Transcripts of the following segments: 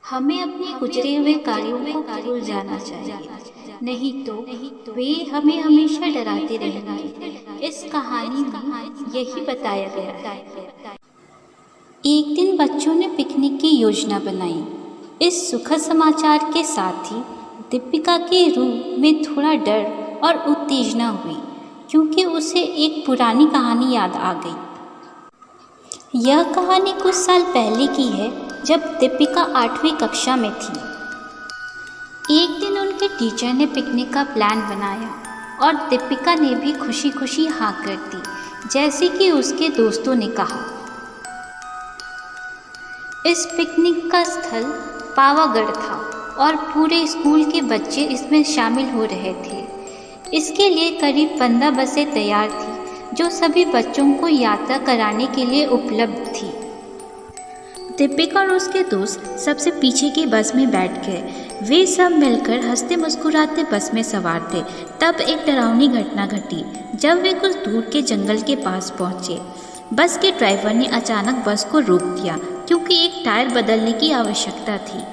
हमें अपने गुजरे हुए कार्यों को भूल जाना चाहिए, नहीं तो वे हमें हमेशा डराते रहेंगे। इस कहानी में यही बताया गया है। एक दिन बच्चों ने पिकनिक की योजना बनाई। इस सुखद समाचार के साथ ही दीपिका के रूह में थोड़ा डर और उत्तेजना हुई, क्योंकि उसे एक पुरानी कहानी याद आ गई। यह कहानी कुछ साल पहले की है, जब दीपिका 8वीं कक्षा में थी। एक दिन उनके टीचर ने पिकनिक का प्लान बनाया और दीपिका ने भी खुशी खुशी हाँ कर दी, जैसे कि उसके दोस्तों ने कहा। इस पिकनिक का स्थल पावागढ़ था और पूरे स्कूल के बच्चे इसमें शामिल हो रहे थे। इसके लिए करीब 15 बसें तैयार थी, जो सभी बच्चों को यात्रा कराने के लिए उपलब्ध थी। दीपिका और उसके दोस्त सबसे पीछे की बस में बैठ गए। वे सब मिलकर हंसते मुस्कुराते बस में सवार थे। तब एक डरावनी घटना घटी। जब वे कुछ दूर के जंगल के पास पहुंचे, बस के ड्राइवर ने अचानक बस को रोक दिया, क्योंकि एक टायर बदलने की आवश्यकता थी।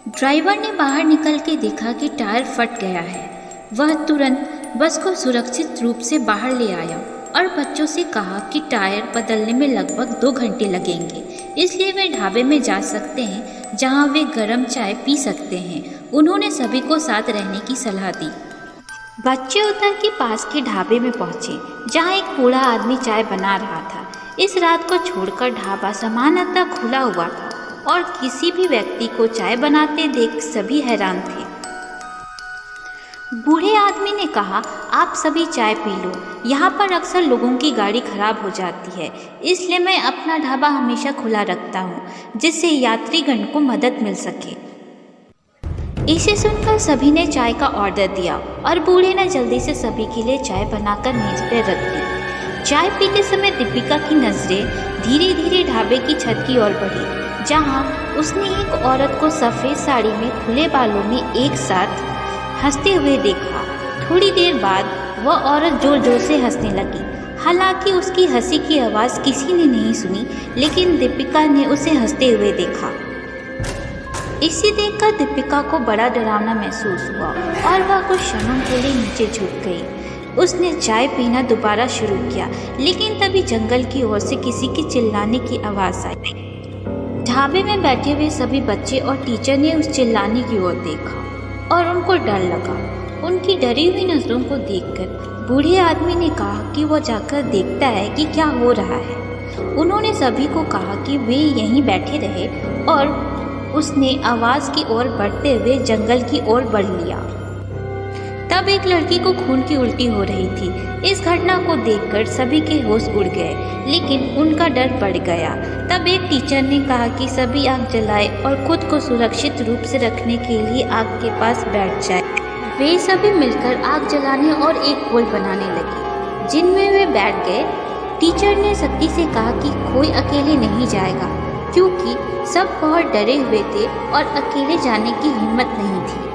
ड्राइवर ने बाहर निकल के देखा कि टायर फट गया है। वह तुरंत बस को सुरक्षित रूप से बाहर ले आया और बच्चों से कहा कि टायर बदलने में लगभग 2 घंटे लगेंगे, इसलिए वे ढाबे में जा सकते हैं जहां वे गर्म चाय पी सकते हैं। उन्होंने सभी को साथ रहने की सलाह दी। बच्चे उतर के पास के ढाबे में पहुंचे, जहां एक बूढ़ा आदमी चाय बना रहा था। इस रात को छोड़कर ढाबा सामान्यतः खुला हुआ था और किसी भी व्यक्ति को चाय बनाते देख सभी हैरान थे। बूढ़े आदमी ने कहा, आप सभी चाय पी लो, यहाँ पर अक्सर लोगों की गाड़ी खराब हो जाती है, इसलिए मैं अपना ढाबा हमेशा खुला रखता हूँ, जिससे यात्रीगण को मदद मिल सके। इसे सुनकर सभी ने चाय का ऑर्डर दिया और बूढ़े ने जल्दी से सभी के लिए चाय बनाकर मेज पर रख दी। चाय पीते समय दीपिका की नज़रें धीरे धीरे ढाबे की छत की ओर बढ़ी, जहाँ उसने एक औरत को सफ़ेद साड़ी में खुले बालों में एक साथ हंसते हुए देखा। थोड़ी देर बाद वह औरत जोर जोर से हंसने लगी। हालांकि उसकी हंसी की आवाज़ किसी ने नहीं सुनी, लेकिन दीपिका ने उसे हंसते हुए देखा। इसे देखकर दीपिका को बड़ा डरावना महसूस हुआ और वह कुछ क्षणों के लिए नीचे झुक गई। उसने चाय पीना दोबारा शुरू किया, लेकिन तभी जंगल की ओर से किसी के चिल्लाने की आवाज़ आई। ढाबे में बैठे हुए सभी बच्चे और टीचर ने उस चिल्लाने की ओर देखा और उनको डर लगा। उनकी डरी हुई नज़रों को देखकर बूढ़े आदमी ने कहा कि वो जाकर देखता है कि क्या हो रहा है। उन्होंने सभी को कहा कि वे यहीं बैठे रहे और उसने आवाज़ की ओर बढ़ते हुए जंगल की ओर बढ़ लिया। तब एक लड़की को खून की उल्टी हो रही थी। इस घटना को देखकर सभी के होश उड़ गए, लेकिन उनका डर बढ़ गया। तब एक टीचर ने कहा कि सभी आग जलाए और खुद को सुरक्षित रूप से रखने के लिए आग के पास बैठ जाए। वे सभी मिलकर आग जलाने और एक गोल बनाने लगे, जिनमें वे बैठ गए। टीचर ने सख्ती से कहा कि कोई अकेले नहीं जाएगा, क्योंकि सब बहुत डरे हुए थे और अकेले जाने की हिम्मत नहीं थी।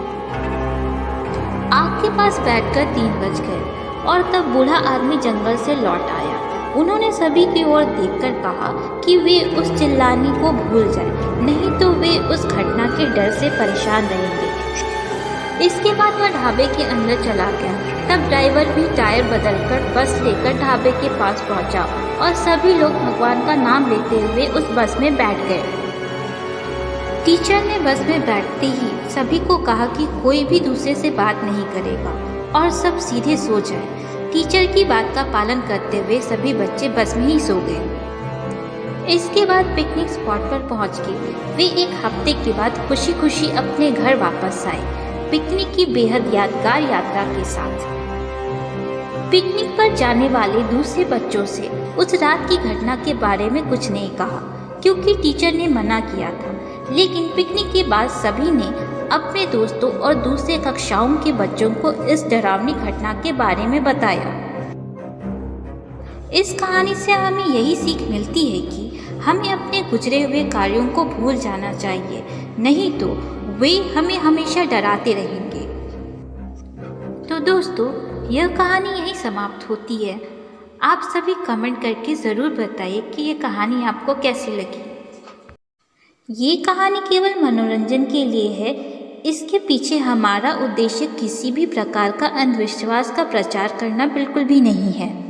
आग के पास बैठकर 3 बज गए और तब बूढ़ा आदमी जंगल से लौट आया। उन्होंने सभी की ओर देखकर कहा कि वे उस चिल्लाने को भूल जाएं, नहीं तो वे उस घटना के डर से परेशान रहेंगे। इसके बाद वह ढाबे के अंदर चला गया। तब ड्राइवर भी टायर बदलकर बस लेकर ढाबे के पास पहुंचा और सभी लोग भगवान का नाम लेते हुए उस बस में बैठ गए। टीचर ने बस में बैठते ही सभी को कहा कि कोई भी दूसरे से बात नहीं करेगा और सब सीधे सो जाए। टीचर की बात का पालन करते हुए सभी बच्चे बस में ही सो गए। इसके बाद पिकनिक स्पॉट पर पहुंच के वे एक हफ्ते के बाद खुशी खुशी अपने घर वापस आए, पिकनिक की बेहद यादगार यात्रा के साथ। पिकनिक पर जाने वाले दूसरे बच्चों से उस रात की घटना के बारे में कुछ नहीं कहा, क्योंकि टीचर ने मना किया था। लेकिन पिकनिक के बाद सभी ने अपने दोस्तों और दूसरे कक्षाओं के बच्चों को इस डरावनी घटना के बारे में बताया। इस कहानी से हमें यही सीख मिलती है कि हमें अपने गुजरे हुए कार्यों को भूल जाना चाहिए, नहीं तो वे हमें हमेशा डराते रहेंगे। तो दोस्तों, यह कहानी यही समाप्त होती है। आप सभी कमेंट करके ज़रूर बताइए कि ये कहानी आपको कैसी लगी। ये कहानी केवल मनोरंजन के लिए है। इसके पीछे हमारा उद्देश्य किसी भी प्रकार का अंधविश्वास का प्रचार करना बिल्कुल भी नहीं है।